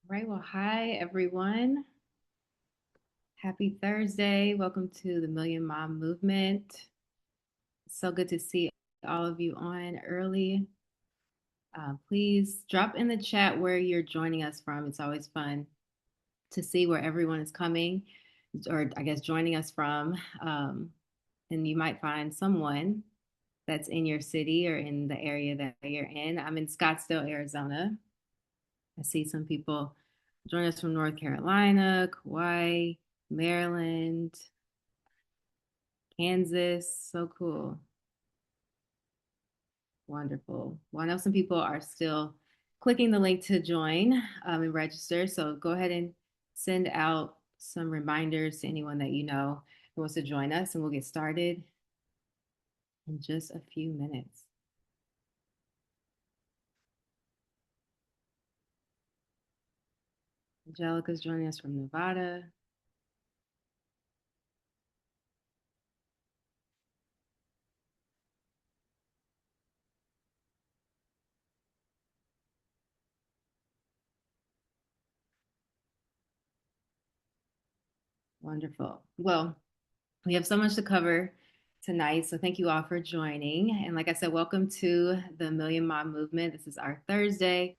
Right. Well, hi, everyone. Happy Thursday. Welcome to the Million Mom Movement. So good to see all of you on early. Please drop in the chat where you're joining us from. It's always fun to see where everyone is coming, or I guess joining us from. And you might find someone that's in your city or in the area that you're in. I'm in Scottsdale, Arizona. I see some people join us from North Carolina, Kauai, Maryland, Kansas. So cool. Wonderful. Well, I know some people are still clicking the link to join and register. So go ahead and send out some reminders to anyone that you know who wants to join us, and we'll get started in just a few minutes. Angelica's joining us from Nevada. Wonderful. Well, we have so much to cover tonight. So thank you all for joining. And like I said, welcome to the Million Mom Movement. This is our Thursday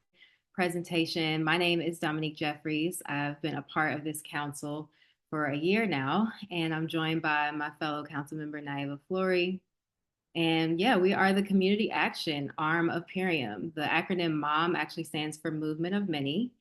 presentation. My name is Dominique Jeffries. I've been a part of this council for a year now, and I'm joined by my fellow council member, Naima Flory. And yeah, we are the community action arm of Purium. The acronym MOM actually stands for Movement of Many.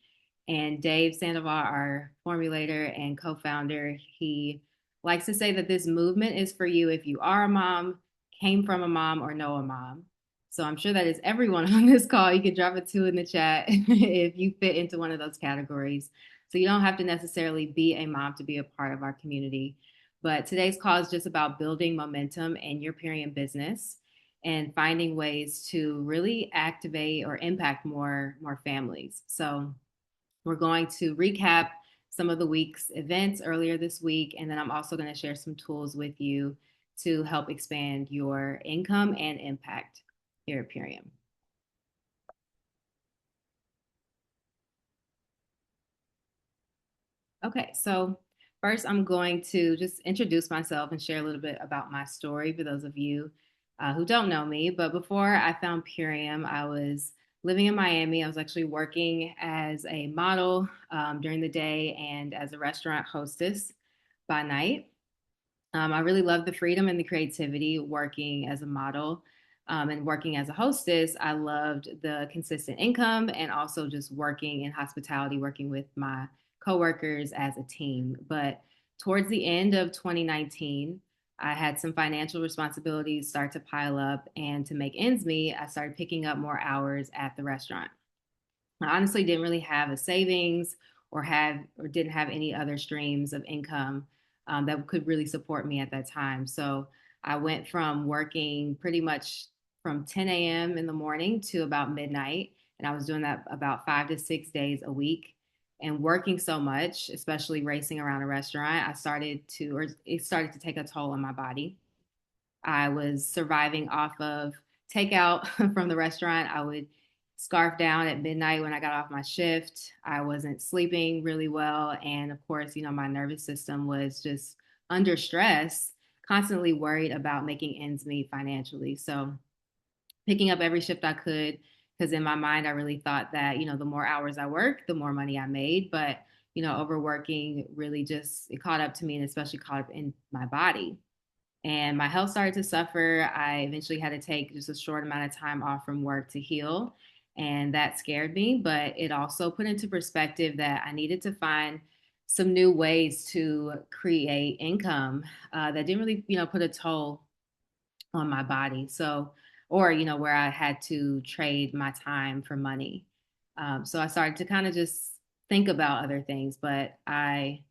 And Dave Sandoval, our formulator and co founder, he likes to say that this movement is for you if you are a mom, came from a mom, or know a mom. So I'm sure that is everyone on this call. You can drop a two in the chat if you fit into one of those categories. So you don't have to necessarily be a mom to be a part of our community. But today's call is just about building momentum in your Purium business and finding ways to really activate or impact more families. So we're going to recap some of the week's events earlier this week, and then I'm also going to share some tools with you to help expand your income and impact here at Purium. Okay, so first I'm going to just introduce myself and share a little bit about my story for those of you who don't know me. But before I found Purium, I was living in Miami. I was actually working as a model during the day and as a restaurant hostess by night. I really love the freedom and the creativity working as a model. And working as a hostess, I loved the consistent income and also just working in hospitality, working with my coworkers as a team. But towards the end of 2019, I had some financial responsibilities start to pile up, and to make ends meet, I started picking up more hours at the restaurant. I honestly didn't really have a savings or didn't have any other streams of income that could really support me at that time. So I went from working pretty much from 10 a.m. in the morning to about midnight, and I was doing that about 5 to 6 days a week. And working so much, especially racing around a restaurant, it started to take a toll on my body. I was surviving off of takeout from the restaurant. I would scarf down at midnight when I got off my shift. I wasn't sleeping really well. And of course, my nervous system was just under stress, constantly worried about making ends meet financially. So picking up every shift I could, because in my mind, I really thought that, the more hours I worked, the more money I made. But, overworking really just, it caught up to me, and especially caught up in my body, and my health started to suffer. I eventually had to take just a short amount of time off from work to heal. And that scared me, but it also put into perspective that I needed to find some new ways to create income that didn't really, put a toll on my body. So, or, where I had to trade my time for money. So I started to kind of just think about other things, but I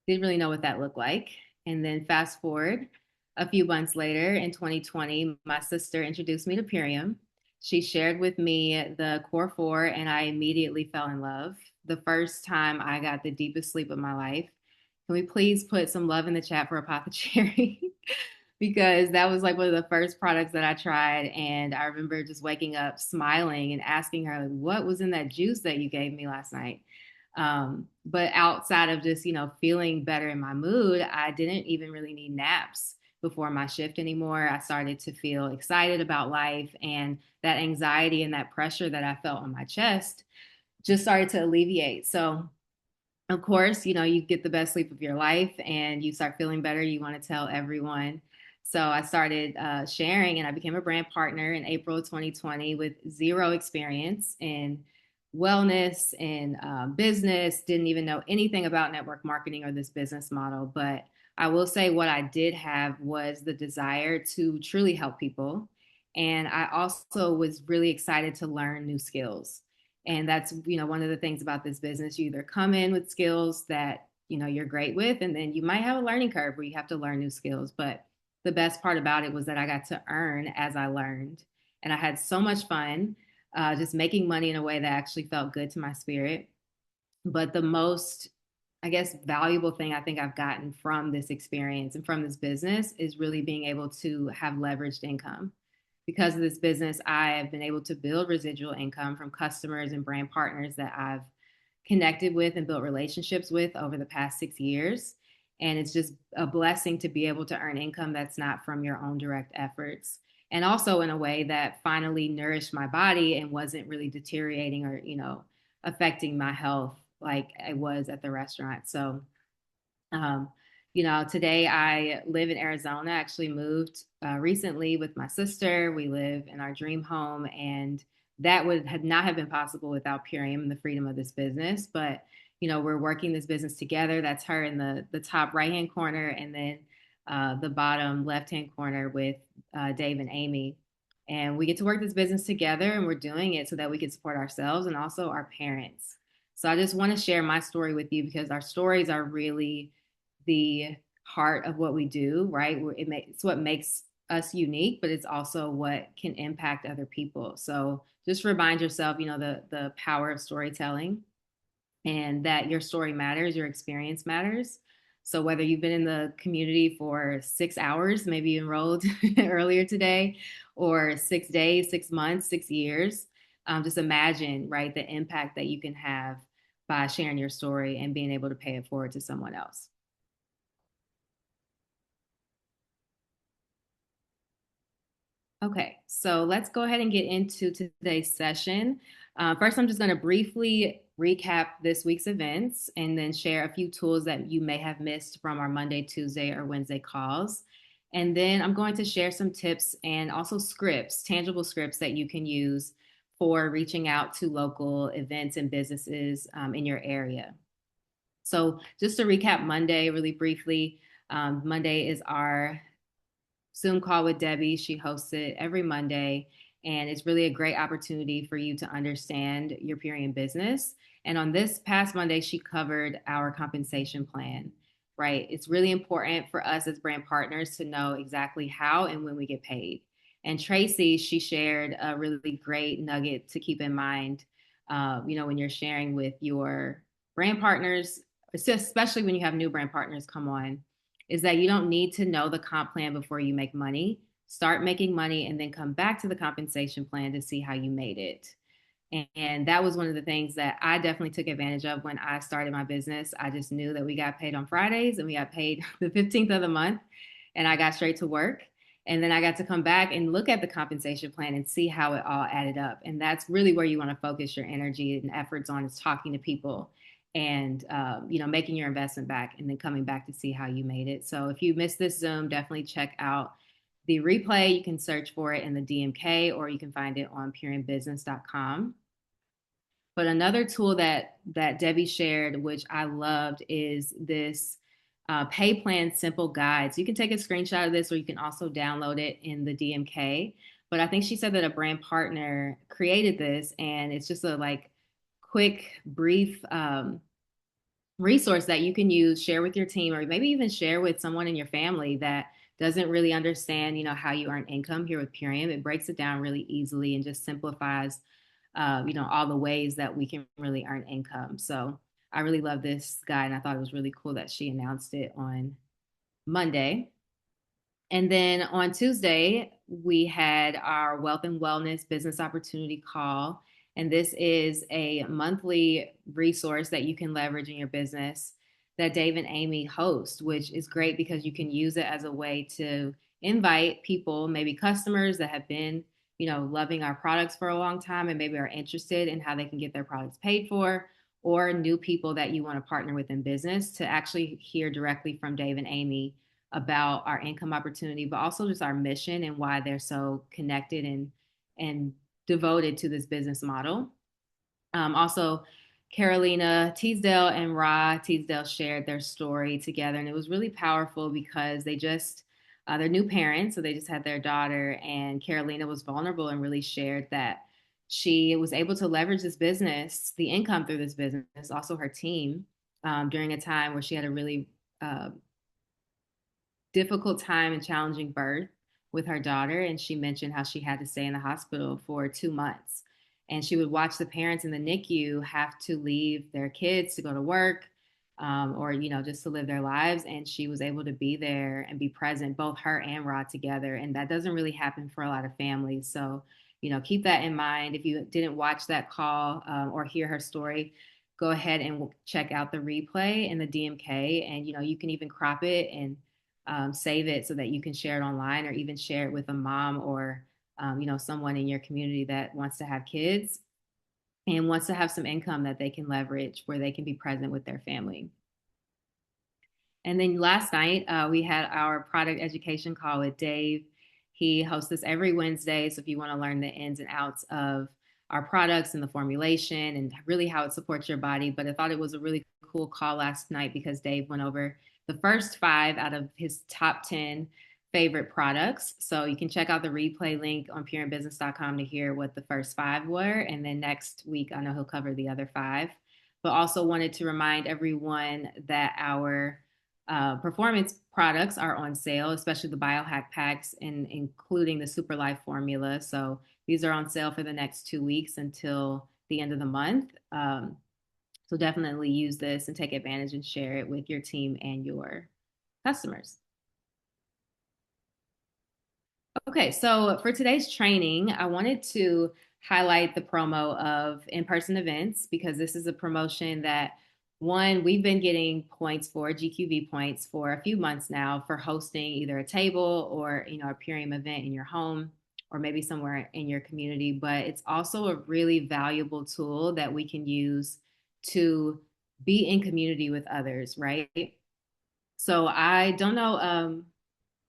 didn't really know what that looked like. And then fast forward a few months later in 2020, my sister introduced me to Purium. She shared with me the Core Four, and I immediately fell in love. The first time I got the deepest sleep of my life. Can we please put some love in the chat for Apothecary? Because that was like one of the first products that I tried. And I remember just waking up smiling and asking her, like, what was in that juice that you gave me last night? But outside of just, feeling better in my mood, I didn't even really need naps before my shift anymore. I started to feel excited about life, and that anxiety and that pressure that I felt on my chest just started to alleviate. So, of course, you get the best sleep of your life and you start feeling better. You want to tell everyone. So I started sharing, and I became a brand partner in April 2020 with zero experience in wellness and business. Didn't even know anything about network marketing or this business model. But I will say what I did have was the desire to truly help people. And I also was really excited to learn new skills. And that's, one of the things about this business. You either come in with skills that, you're great with, and then you might have a learning curve where you have to learn new skills. But the best part about it was that I got to earn as I learned. And I had so much fun just making money in a way that actually felt good to my spirit. But the most, I guess, valuable thing I think I've gotten from this experience and from this business is really being able to have leveraged income. Because of this business, I have been able to build residual income from customers and brand partners that I've connected with and built relationships with over the past 6 years. And it's just a blessing to be able to earn income that's not from your own direct efforts. And also in a way that finally nourished my body and wasn't really deteriorating or, affecting my health like I was at the restaurant. So um, today I live in Arizona. I actually moved recently with my sister. We live in our dream home, and that would have not have been possible without Purium and the freedom of this business. But we're working this business together. That's her in the top right hand corner, and then the bottom left hand corner with Dave and Amy. And we get to work this business together, and we're doing it so that we can support ourselves and also our parents. So I just want to share my story with you because our stories are really the heart of what we do, right? It's what makes us unique, but it's also what can impact other people. So just remind yourself, the power of storytelling and that your story matters, your experience matters. So whether you've been in the community for 6 hours, maybe you enrolled earlier today, or 6 days, 6 months, 6 years, just imagine, right, the impact that you can have by sharing your story and being able to pay it forward to someone else. Okay, so let's go ahead and get into today's session. First, I'm just going to briefly recap this week's events and then share a few tools that you may have missed from our Monday, Tuesday, or Wednesday calls. And then I'm going to share some tips and also scripts, tangible scripts that you can use for reaching out to local events and businesses in your area. So, just to recap Monday really briefly, Monday is our Zoom call with Debbie. She hosts it every Monday, and it's really a great opportunity for you to understand your Purium business. And on this past Monday, she covered our compensation plan, right? It's really important for us as brand partners to know exactly how and when we get paid. And Tracy, she shared a really great nugget to keep in mind, when you're sharing with your brand partners, especially when you have new brand partners come on, is that you don't need to know the comp plan before you make money. Start making money and then come back to the compensation plan to see how you made it. And that was one of the things that I definitely took advantage of when I started my business. I just knew that we got paid on Fridays and we got paid the 15th of the month, and I got straight to work. And then I got to come back and look at the compensation plan and see how it all added up. And that's really where you want to focus your energy and efforts on, is talking to people and making your investment back and then coming back to see how you made it. So if you missed this Zoom, definitely check out the replay. You can search for it in the DMK, or you can find it on puriumbusiness.com. But another tool that Debbie shared, which I loved, is this pay plan simple guide. So you can take a screenshot of this, or you can also download it in the DMK. But I think she said that a brand partner created this, and it's just a quick, brief resource that you can use, share with your team, or maybe even share with someone in your family that doesn't really understand, how you earn income here with Purium. It breaks it down really easily and just simplifies, all the ways that we can really earn income. So I really love this guide, and I thought it was really cool that she announced it on Monday. And then on Tuesday, we had our Wealth and Wellness Business Opportunity Call. And this is a monthly resource that you can leverage in your business that Dave and Amy host, which is great because you can use it as a way to invite people, maybe customers that have been, loving our products for a long time and maybe are interested in how they can get their products paid for, or new people that you want to partner with in business to actually hear directly from Dave and Amy about our income opportunity, but also just our mission and why they're so connected and devoted to this business model. Also, Carolina Teasdale and Ra Teasdale shared their story together, and it was really powerful because they're new parents, so they just had their daughter, and Carolina was vulnerable and really shared that she was able to leverage this business, the income through this business, also her team, during a time where she had a really uh, difficult time and challenging birth with her daughter. And she mentioned how she had to stay in the hospital for 2 months. And she would watch the parents in the NICU have to leave their kids to go to work, or, just to live their lives. And she was able to be there and be present, both her and Rod together. And that doesn't really happen for a lot of families. So, keep that in mind. If you didn't watch that call, or hear her story, go ahead and check out the replay in the DMK. And, you can even crop it and save it so that you can share it online, or even share it with a mom, or someone in your community that wants to have kids and wants to have some income that they can leverage where they can be present with their family. And then last night, we had our product education call with Dave. He hosts this every Wednesday. So if you want to learn the ins and outs of our products and the formulation and really how it supports your body. But I thought it was a really cool call last night because Dave went over the first 5 out of his top 10 favorite products. So you can check out the replay link on pureandbusiness.com to hear what the first 5 were. And then next week, I know he'll cover the other 5. But also wanted to remind everyone that our performance products are on sale, especially the biohack packs, and including the Super Life formula. So these are on sale for the next 2 weeks until the end of the month. So definitely use this and take advantage and share it with your team and your customers. Okay, so for today's training, I wanted to highlight the promo of in-person events because this is a promotion that, one, we've been getting points for, GQV points, for a few months now for hosting either a table or, a Purium event in your home or maybe somewhere in your community. But it's also a really valuable tool that we can use to be in community with others, right? So I don't know,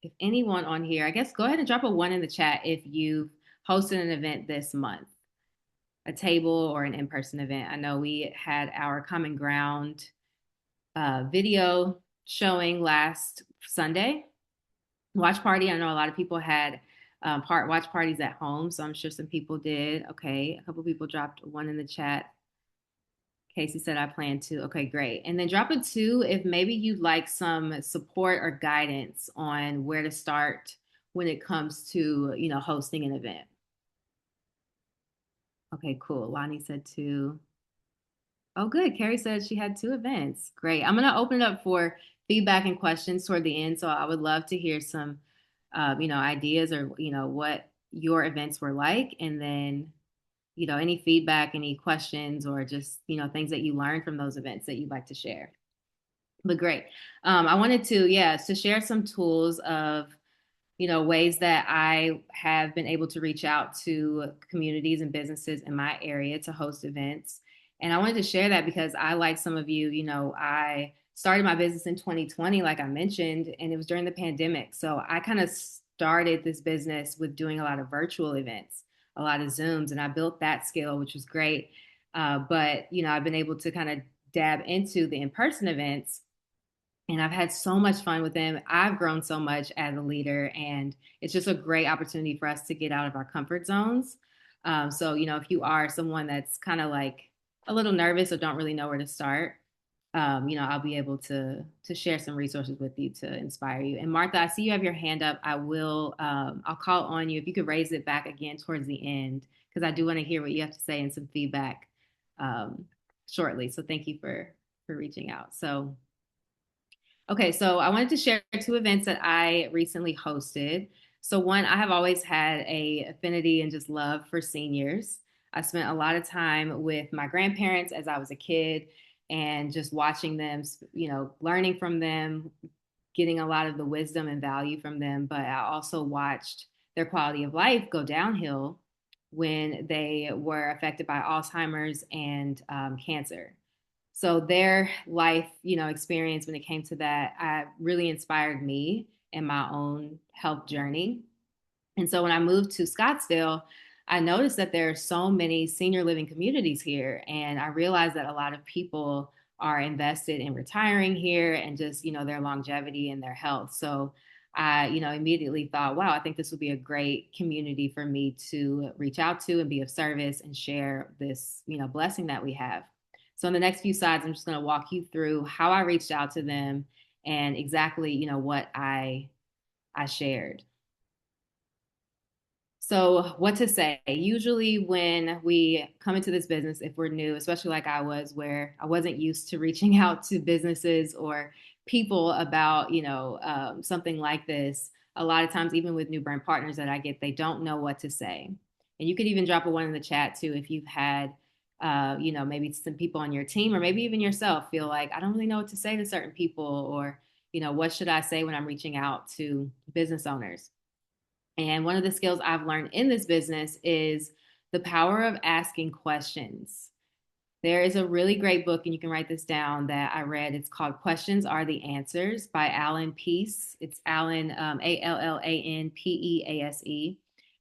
if anyone on here, I guess go ahead and drop a 1 in the chat if you've hosted an event this month, a table or an in-person event. I know we had our Common Ground video showing last Sunday. Watch party. I know a lot of people had watch parties at home, so I'm sure some people did. Okay, a couple people dropped 1 in the chat. Casey said, I plan to. Okay, great. And then drop a 2 if maybe you'd like some support or guidance on where to start when it comes to, hosting an event. Okay, cool. Lonnie said 2. Oh, good. Carrie said she had 2 events. Great. I'm going to open it up for feedback and questions toward the end. So I would love to hear some, ideas or, what your events were like. And then, any feedback, any questions, or just, things that you learned from those events that you'd like to share. But great. I wanted to share some tools of, ways that I have been able to reach out to communities and businesses in my area to host events. And I wanted to share that because I, like some of you, I started my business in 2020, like I mentioned, and it was during the pandemic. So I kind of started this business with doing a lot of virtual events, a lot of Zooms, and I built that skill, which was great. But, I've been able to kind of dab into the in-person events, and I've had so much fun with them. I've grown so much as a leader, and it's just a great opportunity for us to get out of our comfort zones. So, if you are someone that's kind of like a little nervous or don't really know where to start, I'll be able to share some resources with you to inspire you. And Martha, I see you have your hand up. I'll call on you if you could raise it back again towards the end, because I do want to hear what you have to say and some feedback shortly. So thank you for reaching out. Okay, so I wanted to share 2 events that I recently hosted. So one, I have always had a affinity and just love for seniors. I spent a lot of time with my grandparents as I was a kid and just watching them, learning from them, getting a lot of the wisdom and value from them. But I also watched their quality of life go downhill when they were affected by Alzheimer's and cancer. So their life, experience when it came to that, really inspired me in my own health journey. And so when I moved to Scottsdale, I noticed that there are so many senior living communities here. And I realized that a lot of people are invested in retiring here and just, their longevity and their health. So I, immediately thought, wow, I think this would be a great community for me to reach out to and be of service and share this, blessing that we have. So in the next few slides, I'm just going to walk you through how I reached out to them and exactly, what I shared. So, what to say? Usually, when we come into this business, if we're new, especially like I was, where I wasn't used to reaching out to businesses or people about, something like this, a lot of times, even with new brand partners that I get, they don't know what to say. And you could even drop a one in the chat too if you've had, maybe some people on your team or maybe even yourself feel like I don't really know what to say to certain people, or, what should I say when I'm reaching out to business owners? And one of the skills I've learned in this business is the power of asking questions. There is a really great book, and you can write this down, that I read. It's called Questions Are the Answers by Alan Pease. It's Alan, Allanpease.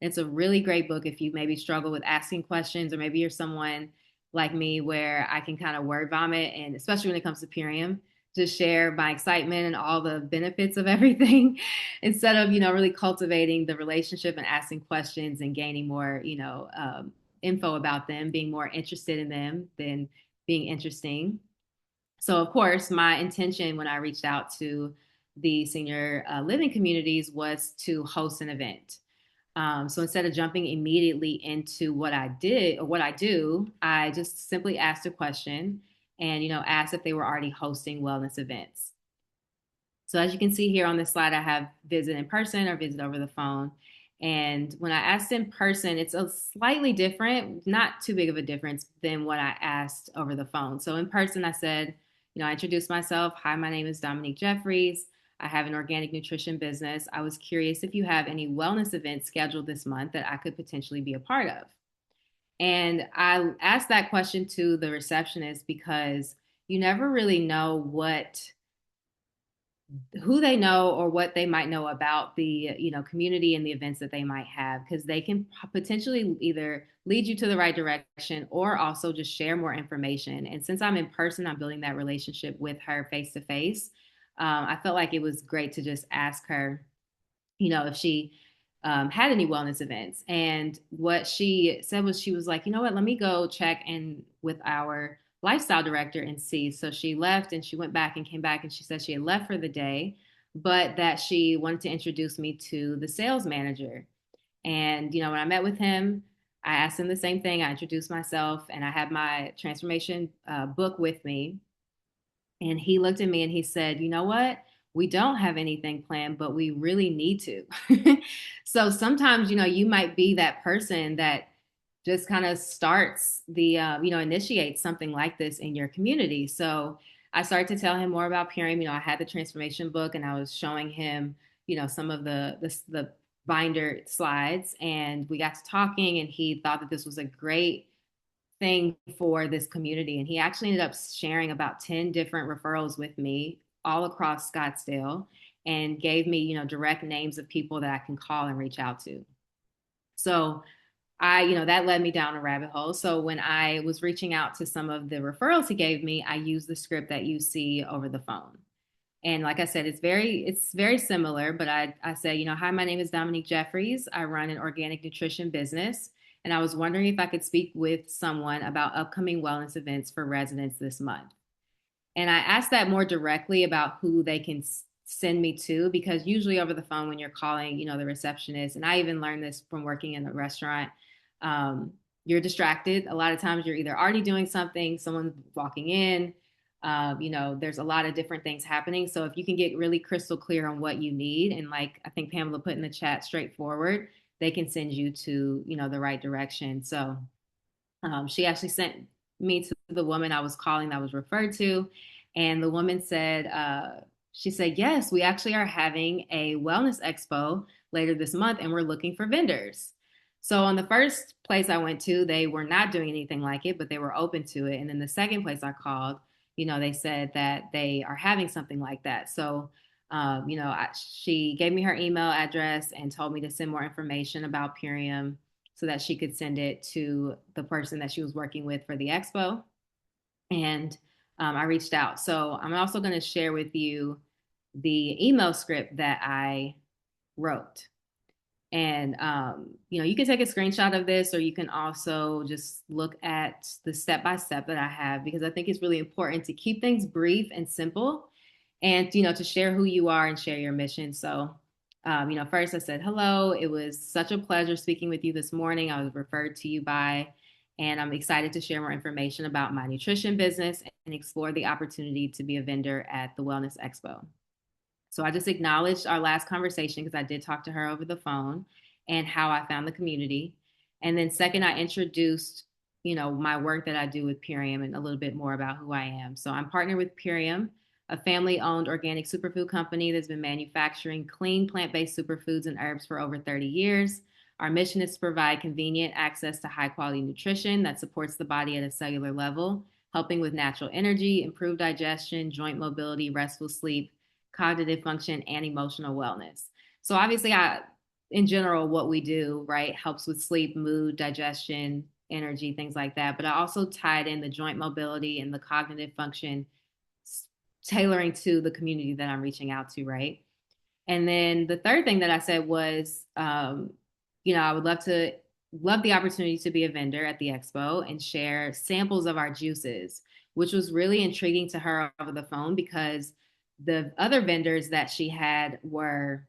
It's a really great book if you maybe struggle with asking questions, or maybe you're someone like me where I can kind of word vomit, and especially when it comes to Purium, just share my excitement and all the benefits of everything instead of, really cultivating the relationship and asking questions and gaining more, info about them, being more interested in them than being interesting. So, of course, my intention when I reached out to the senior living communities was to host an event. So instead of jumping immediately into what I did or what I do, I just simply asked a question and, asked if they were already hosting wellness events. So as you can see here on this slide, I have visit in person or visit over the phone. And when I asked in person, it's a slightly different, not too big of a difference than what I asked over the phone. So in person, I said, I introduced myself. Hi, my name is Dominique Jeffries. I have an organic nutrition business. I was curious if you have any wellness events scheduled this month that I could potentially be a part of. And I asked that question to the receptionist because you never really know who they know or what they might know about the community and the events that they might have, because they can potentially either lead you to the right direction or also just share more information. And since I'm in person, I'm building that relationship with her face to face. I felt like it was great to just ask her, if she had any wellness events. And what she said was, she was like, you know what, let me go check in with our lifestyle director and see. So she left and she went back and came back, and she said she had left for the day, but that she wanted to introduce me to the sales manager. And, when I met with him, I asked him the same thing. I introduced myself and I had my transformation book with me. And he looked at me and he said, you know what? We don't have anything planned, but we really need to. So sometimes, you might be that person that just kind of starts initiates something like this in your community. So I started to tell him more about Purium. I had the transformation book and I was showing him, some of the binder slides, and we got to talking, and he thought that this was a great thing for this community. And he actually ended up sharing about 10 different referrals with me all across Scottsdale, and gave me, direct names of people that I can call and reach out to. So that led me down a rabbit hole. So when I was reaching out to some of the referrals he gave me, I used the script that you see over the phone. And like I said, it's very similar, but I say, hi, my name is Dominique Jeffries. I run an organic nutrition business. And I was wondering if I could speak with someone about upcoming wellness events for residents this month. And I asked that more directly about who they can send me to, because usually over the phone when you're calling, the receptionist, and I even learned this from working in a restaurant, you're distracted. A lot of times you're either already doing something, someone's walking in, there's a lot of different things happening. So if you can get really crystal clear on what you need, and like I think Pamela put in the chat, straightforward, they can send you to, the right direction. So She actually sent me to the woman I was calling that was referred to. And the woman said, she said, yes, we actually are having a wellness expo later this month and we're looking for vendors. So on the first place I went to, they were not doing anything like it, but they were open to it. And then the second place I called, they said that they are having something like that. So, she gave me her email address and told me to send more information about Purium so that she could send it to the person that she was working with for the expo. And I reached out. So I'm also going to share with you the email script that I wrote. And, you can take a screenshot of this, or you can also just look at the step by step that I have, because I think it's really important to keep things brief and simple and, to share who you are and share your mission. So, first I said, hello, it was such a pleasure speaking with you this morning. I was referred to you by, and I'm excited to share more information about my nutrition business and explore the opportunity to be a vendor at the Wellness Expo. So I just acknowledged our last conversation because I did talk to her over the phone and how I found the community. And then second, I introduced, my work that I do with Purium and a little bit more about who I am. So I'm partnered with Purium, a family-owned organic superfood company that's been manufacturing clean plant-based superfoods and herbs for over 30 years. Our mission is to provide convenient access to high-quality nutrition that supports the body at a cellular level, helping with natural energy, improved digestion, joint mobility, restful sleep, cognitive function, and emotional wellness. So obviously, in general, what we do, right, helps with sleep, mood, digestion, energy, things like that. But I also tied in the joint mobility and the cognitive function, tailoring to the community that I'm reaching out to, right? And then the third thing that I said was, I would love the opportunity to be a vendor at the expo and share samples of our juices, which was really intriguing to her over the phone because the other vendors that she had were,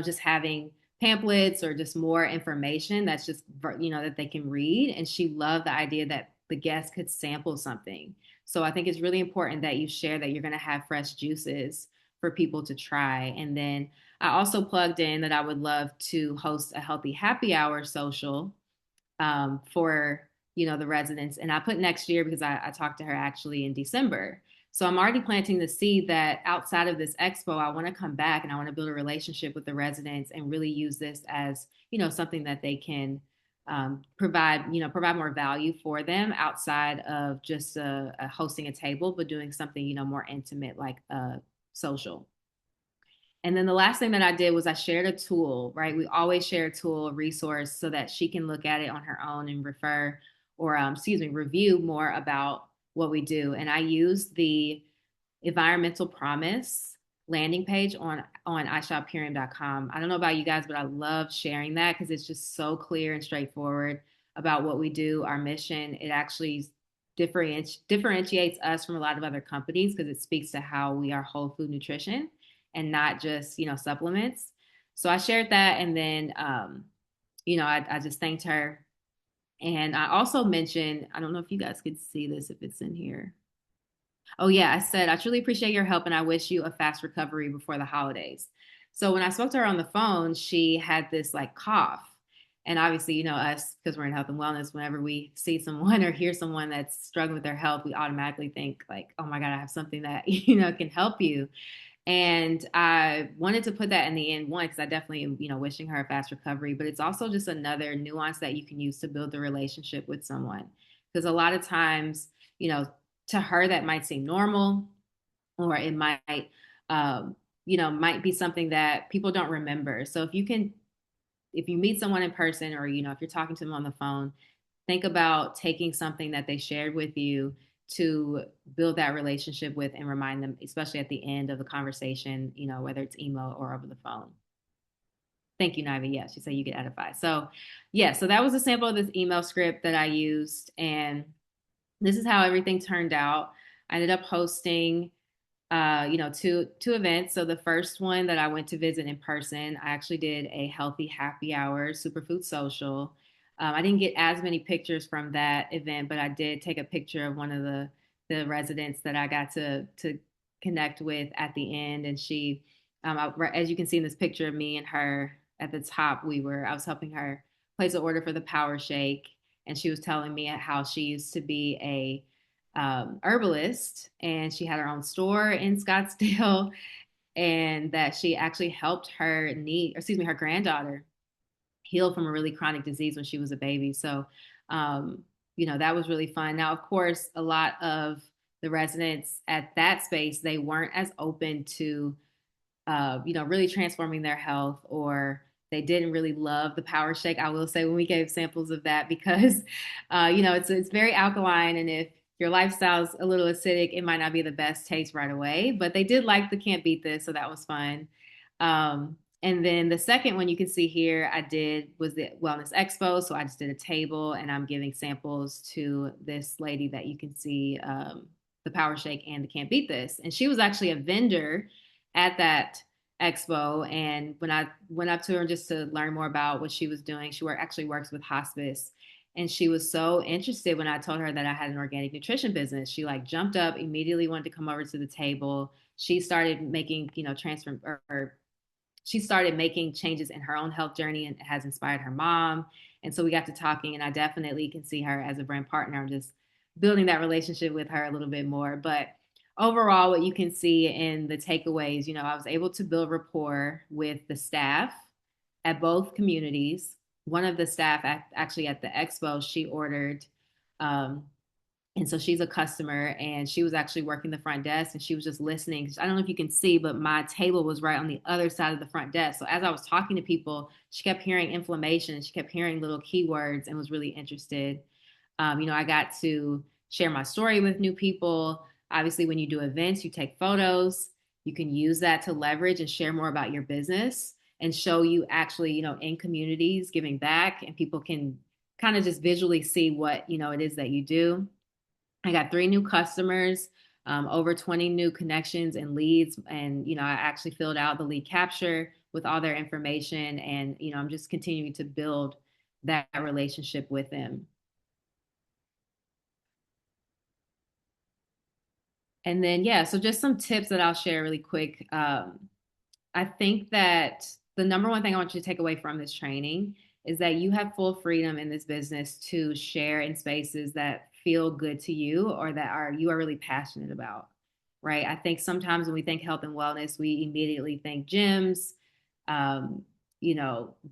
just having pamphlets or just more information that's just, that they can read. And she loved the idea that the guests could sample something. So I think it's really important that you share that you're going to have fresh juices for people to try. And then I also plugged in that I would love to host a healthy happy hour social for the residents. And I put next year because I talked to her actually in December. So I'm already planting the seed that outside of this expo, I want to come back and I want to build a relationship with the residents and really use this as something that they can provide more value for them outside of just hosting a table, but doing something more intimate like a social. And then the last thing that I did was I shared a tool, right? We always share a tool, a resource, so that she can look at it on her own and review more about what we do. And I used the environmental promise landing page on ishoppurium.com. I don't know about you guys, but I love sharing that because it's just so clear and straightforward about what we do, our mission. It actually differentiates us from a lot of other companies because it speaks to how we are whole food nutrition and not just supplements. So I shared that, and then I just thanked her, and I also mentioned, I don't know if you guys could see this if it's in here. Oh yeah, I said I truly appreciate your help, and I wish you a fast recovery before the holidays. So when I spoke to her on the phone, she had this like cough. And obviously, us, because we're in health and wellness, whenever we see someone or hear someone that's struggling with their health, we automatically think like, oh my God, I have something that, can help you. And I wanted to put that in the end, one, because I definitely am, wishing her a fast recovery, but it's also just another nuance that you can use to build a relationship with someone. Because a lot of times, to her, that might seem normal, or it might be something that people don't remember. So if you meet someone in person, or, if you're talking to them on the phone, think about taking something that they shared with you to build that relationship with and remind them, especially at the end of the conversation, whether it's email or over the phone. Thank you, Niva. Yeah, she said you get edified. So, yeah, so that was a sample of this email script that I used. And this is how everything turned out. I ended up hosting two events. So the first one that I went to visit in person, I actually did a healthy happy hour superfood social. I didn't get as many pictures from that event, but I did take a picture of one of the residents that I got to connect with at the end. And she, as you can see in this picture of me and her at the top, I was helping her place an order for the power shake. and she was telling me how she used to be a herbalist, and she had her own store in Scottsdale, and that she actually helped her her granddaughter heal from a really chronic disease when she was a baby. So, um, that was really fun. Now, of course, a lot of the residents at that space, they weren't as open to really transforming their health, or they didn't really love the power shake. I will say when we gave samples of that because, it's very alkaline, and if your lifestyle's a little acidic, it might not be the best taste right away. But they did like the Can't Beat This, so that was fun. And then the second one you can see here, I did was the Wellness Expo. So I just did a table, and I'm giving samples to this lady that you can see the Power Shake and the Can't Beat This. And she was actually a vendor at that expo. And when I went up to her just to learn more about what she was doing, she actually works with hospice. And she was so interested when I told her that I had an organic nutrition business. She like jumped up, immediately wanted to come over to the table. She started making, transfer or she started making changes in her own health journey, and it has inspired her mom. And so we got to talking, and I definitely can see her as a brand partner. I'm just building that relationship with her a little bit more. But overall, what you can see in the takeaways, I was able to build rapport with the staff at both communities. One of the staff actually at the expo, she ordered um, and so she's a customer, and she was actually working the front desk, and she was just listening. I don't know if you can see, but my table was right on the other side of the front desk. So as I was talking to people, she kept hearing inflammation. She kept hearing little keywords and was really interested. I got to share my story with new people. Obviously, when you do events, you take photos. You can use that to leverage and share more about your business and show you actually, in communities giving back, and people can kind of just visually see what, it is that you do. I got 3 new customers, over 20 new connections and leads. And, I actually filled out the lead capture with all their information. And, I'm just continuing to build that relationship with them. And then, yeah, so just some tips that I'll share really quick. I think that the number one thing I want you to take away from this training is that you have full freedom in this business to share in spaces that feel good to you, or that you are really passionate about, right? I think sometimes when we think health and wellness, we immediately think gyms, um,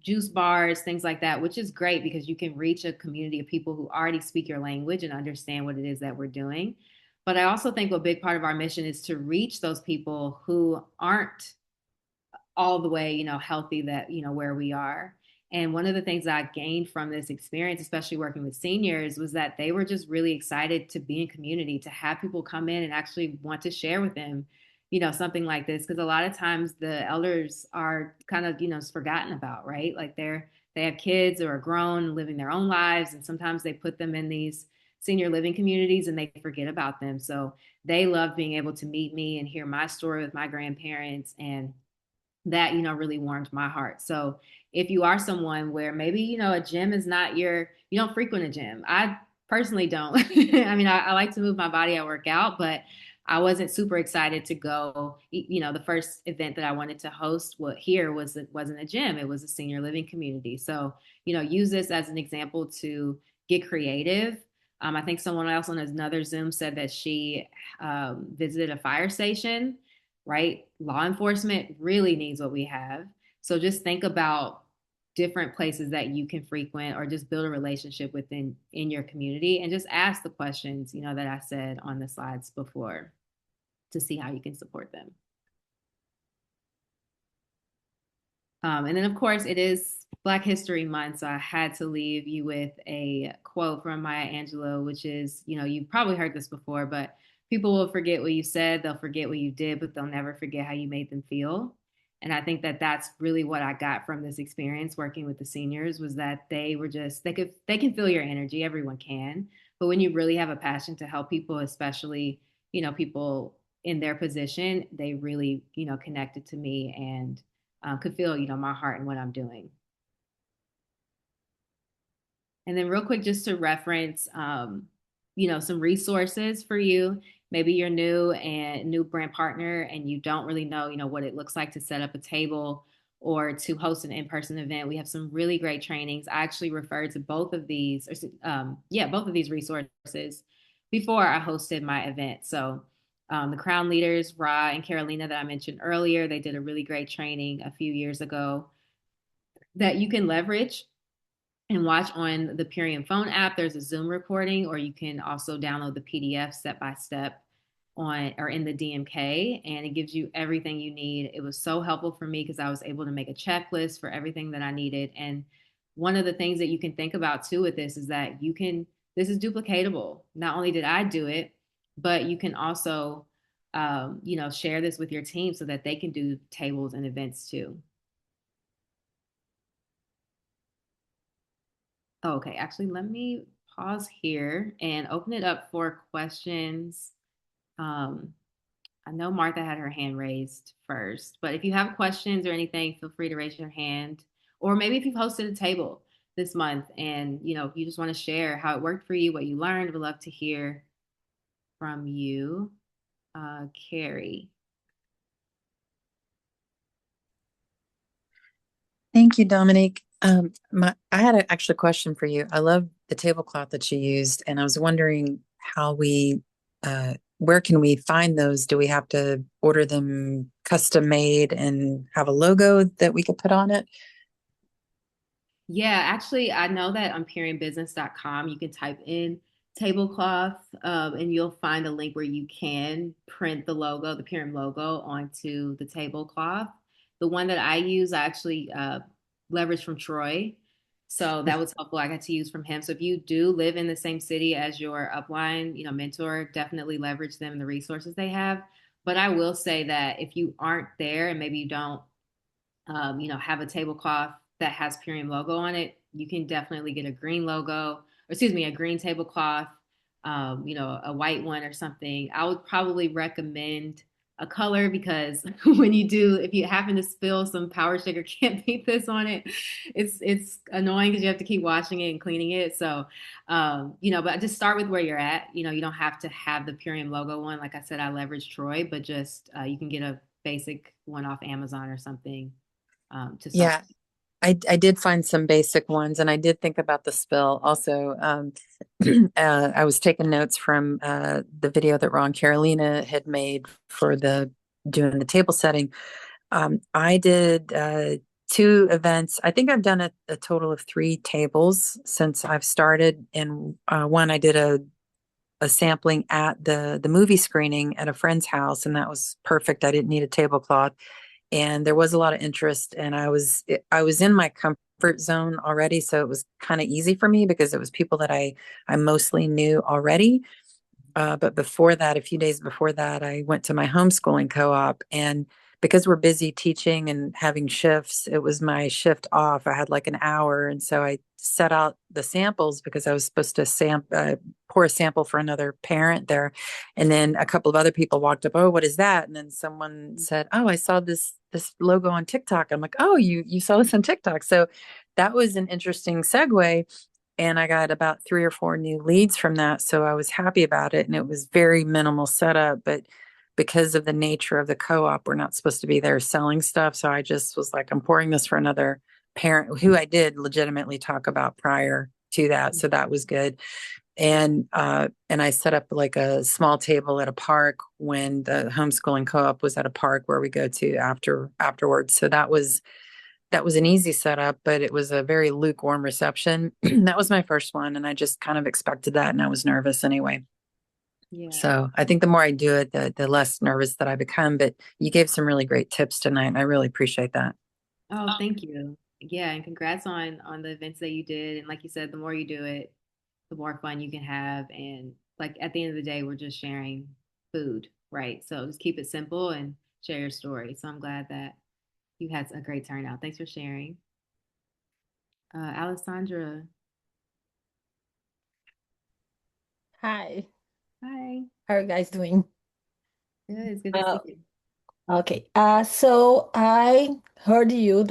juice bars, things like that, which is great because you can reach a community of people who already speak your language and understand what it is that we're doing. But I also think a big part of our mission is to reach those people who aren't all the way, healthy, that, where we are. And one of the things that I gained from this experience, especially working with seniors, was that they were just really excited to be in community, to have people come in and actually want to share with them, something like this. Because a lot of times the elders are kind of, forgotten about, right? Like they have kids or are grown, living their own lives. And sometimes they put them in these senior living communities and they forget about them. So they love being able to meet me and hear my story with my grandparents, and that really warmed my heart. So if you are someone where maybe a gym is not you don't frequent a gym. I personally don't. I mean, I like to move my body, I work out, but I wasn't super excited to go. The first event that I wanted to host wasn't a gym. It was a senior living community. So use this as an example to get creative. I think someone else on another Zoom said that she visited a fire station, right? Law enforcement really needs what we have. So just think about different places that you can frequent, or just build a relationship within in your community, and just ask the questions, that I said on the slides before, to see how you can support them. And then, of course, it is Black History Month, so I had to leave you with a quote from Maya Angelou, which is, you've probably heard this before, but people will forget what you said, they'll forget what you did, but they'll never forget how you made them feel. And I think that that's really what I got from this experience working with the seniors, was that they were just, they can feel your energy, everyone can. But when you really have a passion to help people, especially, people in their position, they really, connected to me, and could feel, my heart and what I'm doing. And then real quick, just to reference, some resources for you. Maybe you're new brand partner, and you don't really know, what it looks like to set up a table or to host an in-person event, we have some really great trainings. I actually referred to both of these, or yeah, both of these resources before I hosted my event. So the Crown leaders, Ra and Carolina, that I mentioned earlier, they did a really great training a few years ago that you can leverage and watch on the Purium phone app. There's a Zoom recording, or you can also download the PDF step by step on or in the DMK, and it gives you everything you need. It was so helpful for me because I was able to make a checklist for everything that I needed. And one of the things that you can think about too with this is that this is duplicatable. Not only did I do it, but you can also, share this with your team so that they can do tables and events too. Okay, actually, let me pause here and open it up for questions. Um, I know Martha had her hand raised first, but if you have questions or anything, feel free to raise your hand. Or maybe if you've hosted a table this month and you just want to share how it worked for you, what you learned, we'd love to hear from you. Carrie. Thank you, Dominique. I had actually a question for you. I love the tablecloth that you used, and I was wondering where can we find those? Do we have to order them custom made and have a logo that we could put on it? Yeah, actually, I know that on PeriumBusiness.com, you can type in tablecloth, and you'll find a link where you can print the logo, the Perium logo, onto the tablecloth. The one that I use, I actually leveraged from Troy. So that was helpful. I got to use from him. So if you do live in the same city as your upline, mentor, definitely leverage them and the resources they have. But I will say that if you aren't there and maybe you don't have a tablecloth that has Purium logo on it, you can definitely get a green logo, or excuse me, a green tablecloth, a white one or something. I would probably recommend a color because if you happen to spill some power sugar can't beat this on it, it's annoying because you have to keep washing it and cleaning it. So, but just start with where you're at. You don't have to have the Purium logo one. Like I said, I leverage Troy, but just you can get a basic one off Amazon or something to start. Yeah, I did find some basic ones, and I did think about the spill also. I was taking notes from the video that Ron Carolina had made for the doing the table setting. I did two events. I think I've done a total of three tables since I've started. And one, I did a sampling at the movie screening at a friend's house, and that was perfect. I didn't need a tablecloth, and there was a lot of interest. And I was in my comfort zone already, so it was kind of easy for me because it was people that I mostly knew already. But before that, a few days before that, I went to my homeschooling co-op. And because we're busy teaching and having shifts, it was my shift off. I had like an hour. And so I set out the samples because I was supposed to pour a sample for another parent there. And then a couple of other people walked up, oh, what is that? And then someone said, oh, I saw this logo on TikTok. I'm like, oh, you saw this on TikTok. So that was an interesting segue, and I got about three or four new leads from that. So I was happy about it. And it was very minimal setup. But because of the nature of the co op, we're not supposed to be there selling stuff. So I just was like, I'm pouring this for another parent who I did legitimately talk about prior to that. So that was good. And I set up like a small table at a park when the homeschooling co-op was at a park where we go to afterwards. So that was an easy setup, but it was a very lukewarm reception. That was my first one, and I just kind of expected that, and I was nervous anyway. Yeah. So I think the more I do it, the less nervous that I become. But you gave some really great tips tonight, and I really appreciate that. Oh, thank you. Yeah, and congrats on the events that you did. And like you said, the more you do it, the more fun you can have. And like at the end of the day, we're just sharing food, right? So just keep it simple and share your story. So I'm glad that you had a great turnout. Thanks for sharing. Alessandra, Hi, hi. how are you guys doing? Good. It's good to see Uh, you. okay. So I heard you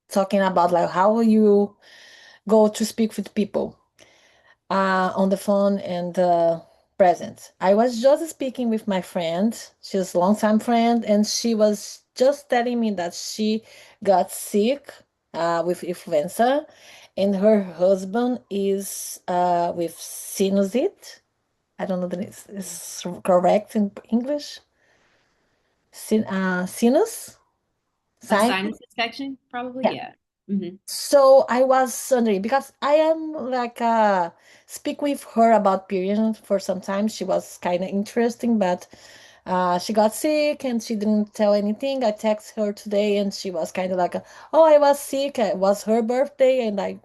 talking about like how you go to speak with people on the phone and present. I was just speaking with my friend. She's a longtime friend, and she was just telling me that she got sick with influenza, and her husband is with sinusite. I don't know the is correct in English. Sinus. A Sinus. sinus infection, probably. Yeah. Yeah. Hmm. So I was wondering because I am like speak with her about period for some time. She was kind of interesting, but she got sick and she didn't tell anything. I texted her today and she was kind of like, "Oh, I was sick. It was her birthday," and I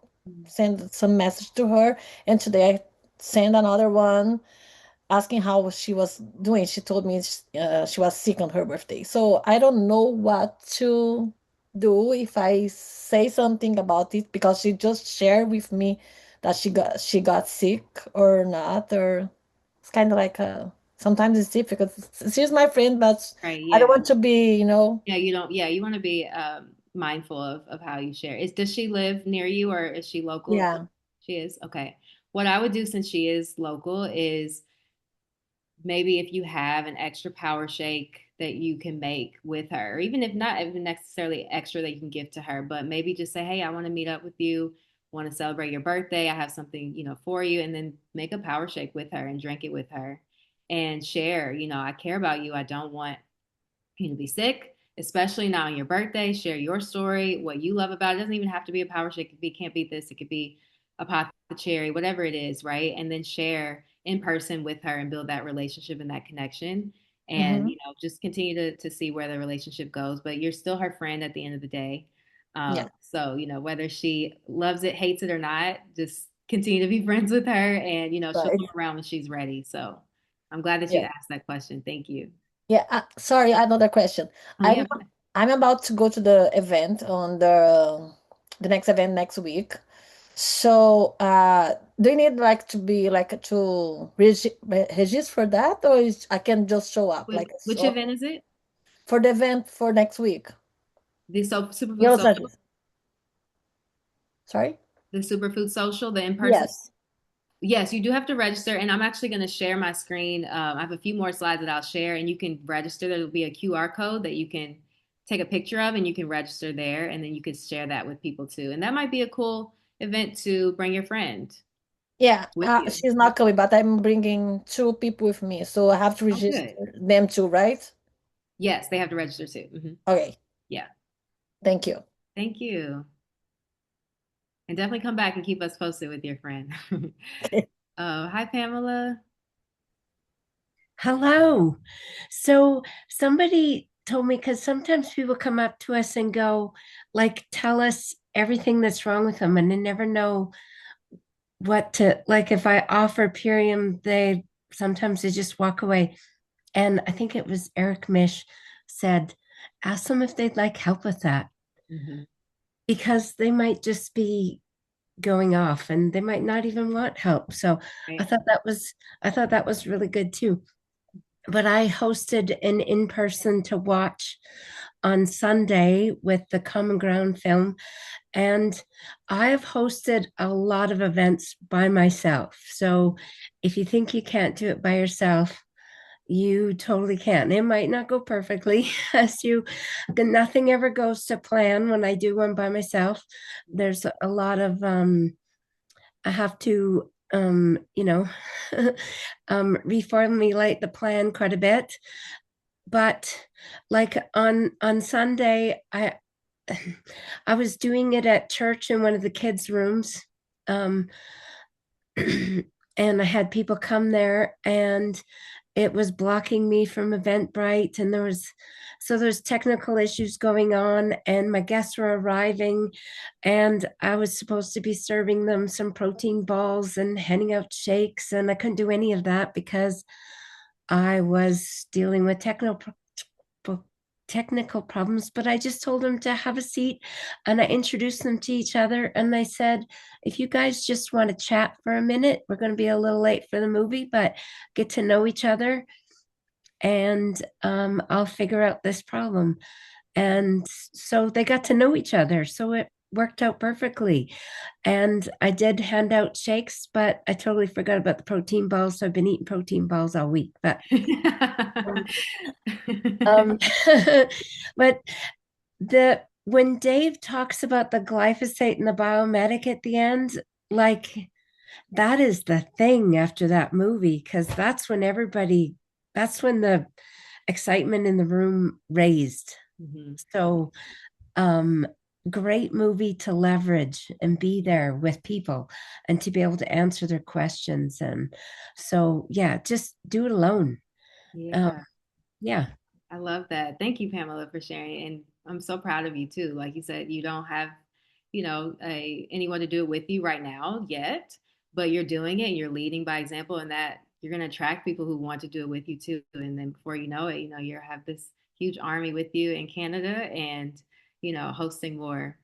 sent some message to her. And today I sent another one asking how she was doing. She told me she was sick on her birthday. So I don't know what to do if I say something about it because she just shared with me that she got sick or not, or it's kind of like sometimes it's difficult. She's my friend, but Right. I don't Yeah. want to be, Yeah. You don't. Yeah. You want to be mindful of how you share. Does she live near you or is she local? yeah. She is. Okay. What I would do since she is local is maybe if you have an extra power shake that you can make with her, or even if not even necessarily extra that you can give to her, but maybe just say, hey, I want to meet up with you, want to celebrate your birthday. I have something, for you, and then make a power shake with her and drink it with her and share, I care about you. I don't want you to be sick, especially not on your birthday. Share your story, what you love about it. It doesn't even have to be a power shake. It could be can't beat this. It could be a pot of cherry, whatever it is, right? And then share in person with her and build that relationship and that connection. And Hmm. just continue to see where the relationship goes. But you're still her friend at the end of the day. Yeah. So whether she loves it, hates it, or not, just continue to be friends with her, and she'll Right. come around when she's ready. So I'm glad that you Yeah. asked that question. Thank you. Yeah, sorry, another question. Oh I'm yeah. I'm about to go to the event on the next event next week. So, do you need like to be like to register for that, or I can just show up like Which so event is it? for the event for next week? The Superfood Los Social? Angeles. Sorry? The Superfood Social, the in-person? Yes. Yes, you do have to register, and I'm actually going to share my screen. I have a few more slides that I'll share, and you can register. There'll be a QR code that you can take a picture of, and you can register there, and then you can share that with people too. And that might be a cool event to bring your friend Yeah, with you. she's Yeah. not coming, but I'm bringing two people with me, so I have to Oh, good. register them too, right? Yes, they have to register too. Okay, Yeah. thank you. Thank you. And definitely come back and keep us posted with your friend. Hi, Pamela. Hello. So somebody told me because sometimes people come up to us and go, like, tell us everything that's wrong with them, and they never know what to like. If I offer Purium, they sometimes they just walk away. And I think it was Eric Mish said, ask them if they'd like help with that Hmm. because they might just be going off and they might not even want help. So I Right. thought that was I thought that was really good too. But I hosted an in person to watch on Sunday with the Common Ground film. And I've hosted a lot of events by myself. So if you think you can't do it by yourself, you totally can. It might not go perfectly, as nothing ever goes to plan when I do one by myself. There's a lot of, I have to, reformulate the plan quite a bit, but like on Sunday, I was doing it at church in one of the kids' rooms, um, and I had people come there, and it was blocking me from Eventbrite, and there's technical issues going on, and my guests were arriving, and I was supposed to be serving them some protein balls and handing out shakes, and I couldn't do any of that because I was dealing with technical problems, but I just told them to have a seat and I introduced them to each other. And I said, if you guys just want to chat for a minute, we're going to be a little late for the movie, but get to know each other and I'll figure out this problem. And so they got to know each other. So worked out perfectly. And I did hand out shakes, but I totally forgot about the protein balls. So I've been eating protein balls all week. Um, um, but the when Dave talks about the glyphosate and the biomedic at the end, like that is the thing after that movie, because that's when the excitement in the room raised. Mhm. So um great movie to leverage and be there with people and to be able to answer their questions. And so yeah, just do it alone. um Yeah. yeah. I love that. Thank you, Pamela, for sharing. And I'm so proud of you too. Like you said, you don't have, anyone to do it with you right now yet, but you're doing it and you're leading by example, and that you're going to attract people who want to do it with you too. And then before you know it, you have this huge army with you in Canada and, hosting more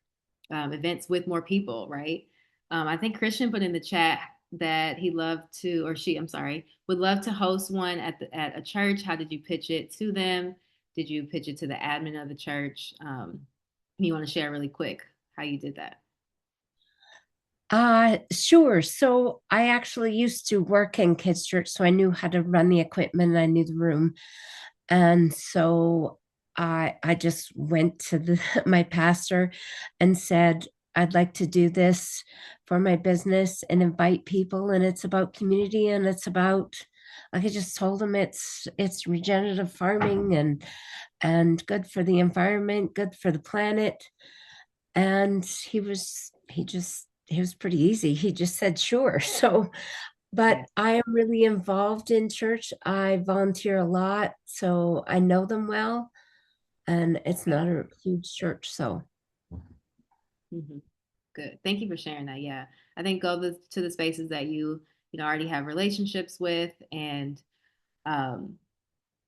events with more people, right? I think Christian put in the chat that he loved to, or she, I'm sorry, would love to host one at a church. How did you pitch it to them? Did you pitch it to the admin of the church? You want to share really quick how you did that? Sure. So I actually used to work in kids' church, so I knew how to run the equipment and I knew the room. And so I just went to my pastor and said, I'd like to do this for my business and invite people. And it's about community, and it's about, like I just told him, it's regenerative farming and good for the environment, good for the planet. And he was pretty easy. He just said sure. So but Yeah. I am really involved in church. I volunteer a lot, so I know them well, and it's Okay. not a huge church. So, Hmm. Good. Thank you for sharing that. Yeah. I think go to the spaces that already have relationships with and um,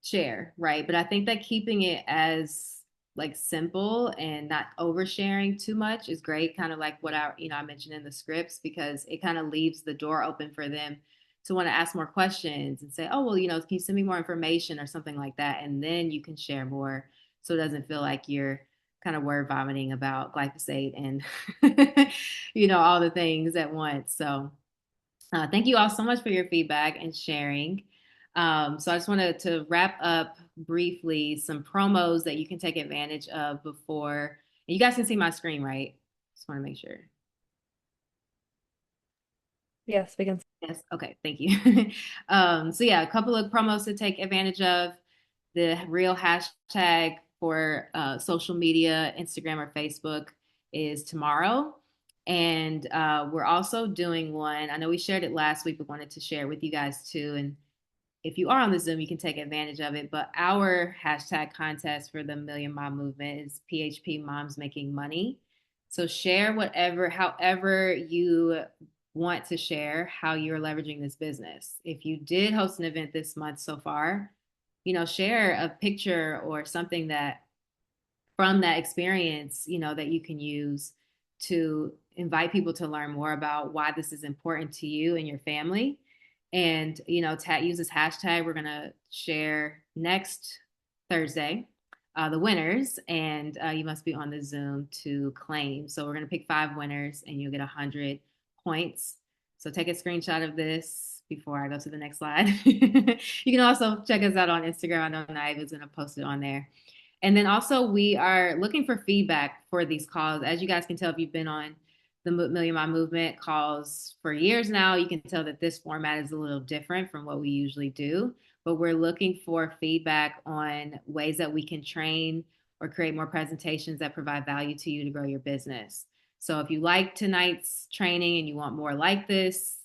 share, right? But I think that keeping it as like simple and not oversharing too much is great. Kind of like what I mentioned in the scripts, because it kind of leaves the door open for them to want to ask more questions and say, oh, well, can you send me more information or something like that? And then you can share more so it doesn't feel like you're kind of word vomiting about glyphosate and, all the things at once. So, thank you all so much for your feedback and sharing. So I just wanted to wrap up briefly some promos that you can take advantage of before. And you guys can see my screen, right? Just want to make sure. Yes, we can. Yes. Okay. Thank you. So yeah, a couple of promos to take advantage of. The real hashtag for social media, Instagram or Facebook, is tomorrow. And we're also doing one. I know we shared it last week, but wanted to share it with you guys too. And if you are on the Zoom, you can take advantage of it. But our hashtag contest for the Million Mom Movement is PHP Moms Making Money. So share however you want to share how you're leveraging this business. If you did host an event this month so far, share a picture or something that from that experience, that you can use to invite people to learn more about why this is important to you and your family. And, use this hashtag. We're going to share next Thursday the winners, and you must be on the Zoom to claim. So we're going to pick 5 winners, and you'll get 100 points. So take a screenshot of this before I go to the next slide. You can also check us out on Instagram. I know Naive is going to post it on there. And then also, we are looking for feedback for these calls. As you guys can tell, if you've been on the Million Mile Movement calls for years now, you can tell that this format is a little different from what we usually do. But we're looking for feedback on ways that we can train or create more presentations that provide value to you to grow your business. So if you like tonight's training and you want more like this,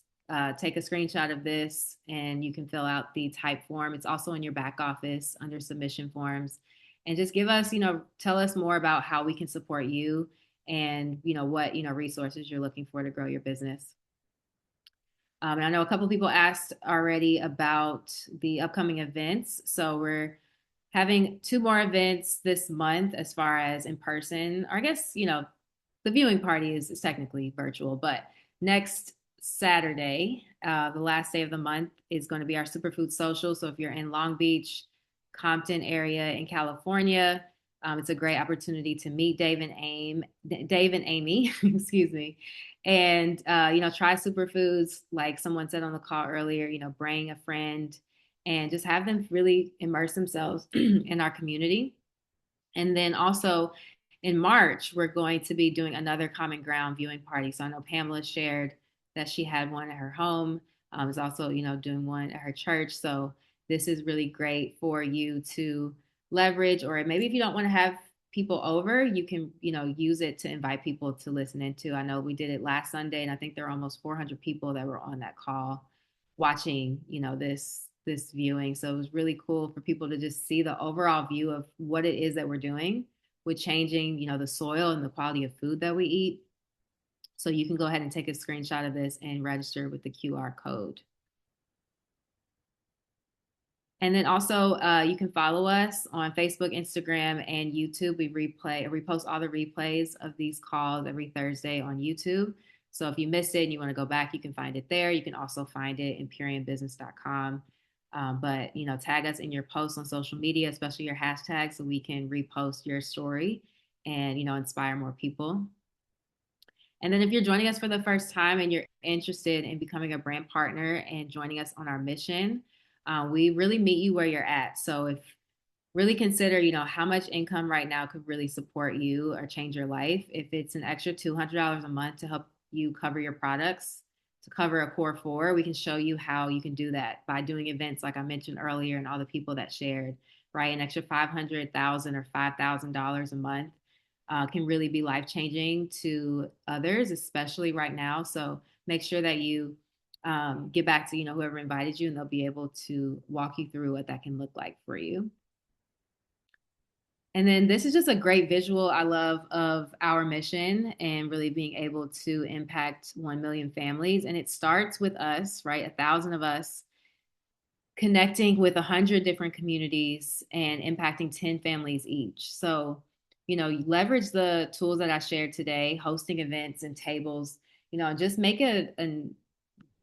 take a screenshot of this and you can fill out the type form. It's also in your back office under submission forms, and just give us, tell us more about how we can support you and, what, resources you're looking for to grow your business. And I know a couple of people asked already about the upcoming events. So we're having 2 more events this month as far as in person, or I guess, the viewing party is technically virtual, but next Saturday, the last day of the month, is going to be our Superfood Social. So if you're in Long Beach, Compton area in California, It's a great opportunity to meet Dave and Amy, excuse me, and try superfoods like someone said on the call earlier. Bring a friend and just have them really immerse themselves in our community. And then also in March, we're going to be doing another Common Ground viewing party. So I know Pamela shared that she had one at her home. Is also, doing one at her church. So this is really great for you to leverage, or maybe if you don't want to have people over, you can, use it to invite people to listen into. I know we did it last Sunday, and I think there were almost 400 people that were on that call watching, this viewing. So it was really cool for people to just see the overall view of what it is that we're doing with changing, the soil and the quality of food that we eat. So you can go ahead and take a screenshot of this and register with the QR code. And then also, you can follow us on Facebook, Instagram, and YouTube. We repost all the replays of these calls every Thursday on YouTube. So if you missed it and you want to go back, you can find it there. You can also find it in imperiumbusiness.com. But tag us in your posts on social media, especially your hashtags, so we can repost your story and inspire more people. And then if you're joining us for the first time and you're interested in becoming a brand partner and joining us on our mission, we really meet you where you're at. So if really consider, how much income right now could really support you or change your life. If it's an extra $200 a month to help you cover your products, to cover a core four, we can show you how you can do that by doing events like I mentioned earlier and all the people that shared, right? An extra $500,000 or $5,000 a month can really be life changing to others, especially right now. So make sure that you get back to whoever invited you, and they'll be able to walk you through what that can look like for you. And then this is just a great visual I love of our mission and really being able to impact 1 million families. And it starts with us, right? 1,000 of us connecting with 100 different communities and impacting 10 families each. So, you leverage the tools that I shared today, hosting events and tables, just make a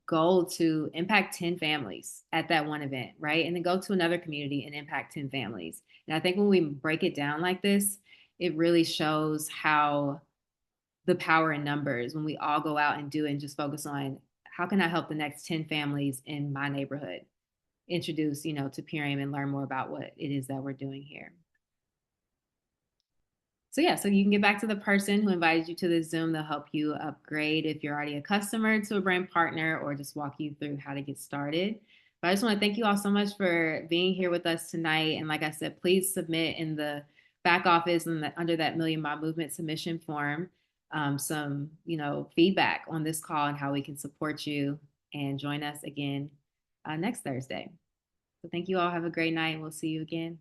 goal to impact 10 families at that one event, right? And then go to another community and impact 10 families. And I think when we break it down like this, it really shows how the power in numbers when we all go out and do it and just focus on how can I help the next 10 families in my neighborhood introduce, to Purium and learn more about what it is that we're doing here. So yeah, so you can get back to the person who invited you to this Zoom. They'll help you upgrade if you're already a customer to a brand partner, or just walk you through how to get started. But I just want to thank you all so much for being here with us tonight. And like I said, please submit in the back office and under that Million Mile Movement submission form some, feedback on this call and how we can support you, and join us again next Thursday. So thank you all. Have a great night. We'll see you again.